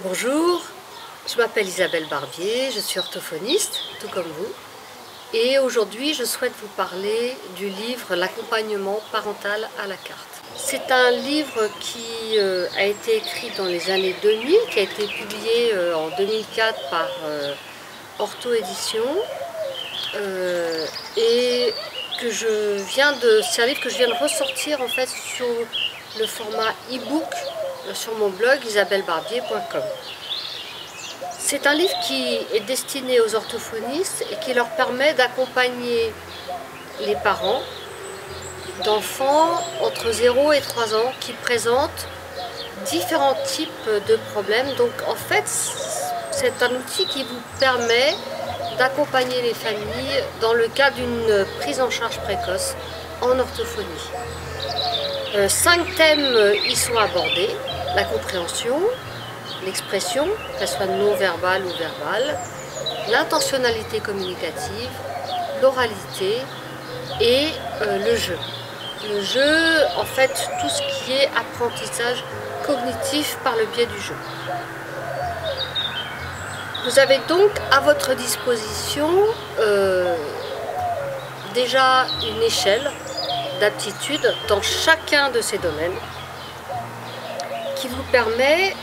Bonjour, je m'appelle Isabelle Barbier, je suis orthophoniste, tout comme vous. Et aujourd'hui, je souhaite vous parler du livre L'accompagnement parental à la carte. C'est un livre qui a été écrit dans les années 2000, qui a été publié en 2004 par Ortho Éditions. Et c'est un livre que je viens de ressortir en fait sur le format e-book sur mon blog isabellebarbier.com. C'est un livre qui est destiné aux orthophonistes et qui leur permet d'accompagner les parents d'enfants entre 0 et 3 ans qui présentent différents types de problèmes. Donc en fait, c'est un outil qui vous permet d'accompagner les familles dans le cas d'une prise en charge précoce en orthophonie. 5 thèmes y sont abordés: la compréhension, l'expression, qu'elle soit non verbale ou verbale, l'intentionnalité communicative, l'oralité et le jeu. Le jeu, en fait, tout ce qui est apprentissage cognitif par le biais du jeu. Vous avez donc à votre disposition déjà une échelle d'aptitude dans chacun de ces domaines qui vous permet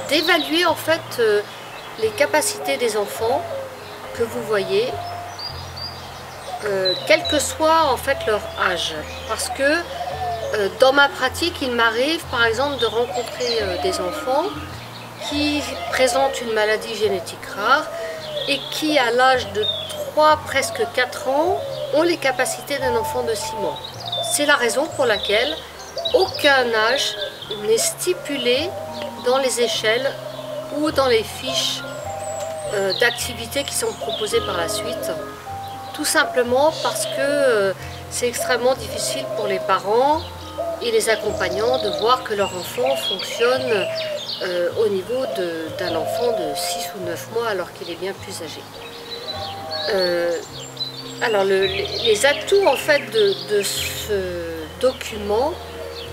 d'évaluer en fait les capacités des enfants que vous voyez, quel que soit en fait leur âge. Parce que dans ma pratique, il m'arrive par exemple de rencontrer des enfants qui présentent une maladie génétique rare et qui à l'âge de 3, presque 4 ans, ont les capacités d'un enfant de 6 mois. C'est la raison pour laquelle aucun âge n'est stipulé dans les échelles ou dans les fiches d'activités qui sont proposées par la suite. Tout simplement parce que c'est extrêmement difficile pour les parents et les accompagnants de voir que leur enfant fonctionne au niveau d'un enfant de 6 ou 9 mois alors qu'il est bien plus âgé. Alors les atouts en fait de ce document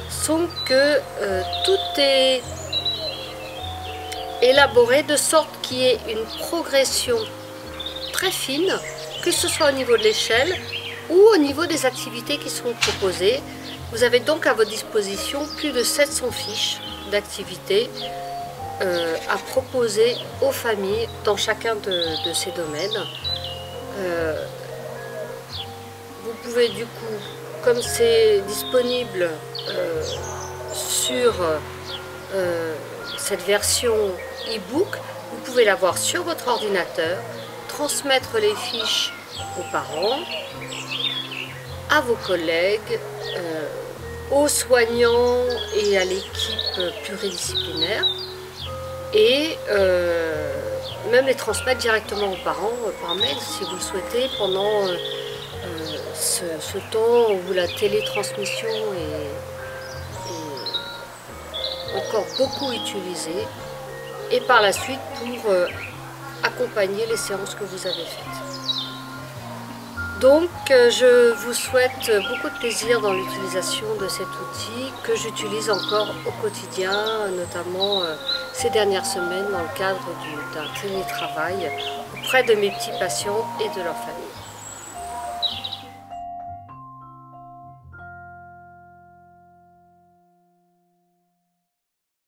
sont que tout est élaboré de sorte qu'il y ait une progression très fine, que ce soit au niveau de l'échelle ou au niveau des activités qui sont proposées. Vous avez donc à votre disposition plus de 700 fiches d'activités à proposer aux familles dans chacun de ces domaines. Vous pouvez du coup, comme c'est disponible sur cette version e-book, vous pouvez l'avoir sur votre ordinateur, transmettre les fiches aux parents, à vos collègues, aux soignants et à l'équipe pluridisciplinaire, et même les transmettre directement aux parents par mail si vous le souhaitez pendant ce temps où la télétransmission est encore beaucoup utilisée, et par la suite pour accompagner les séances que vous avez faites. Donc je vous souhaite beaucoup de plaisir dans l'utilisation de cet outil que j'utilise encore au quotidien, notamment ces dernières semaines dans le cadre d'un télétravail auprès de mes petits patients et de leurs familles.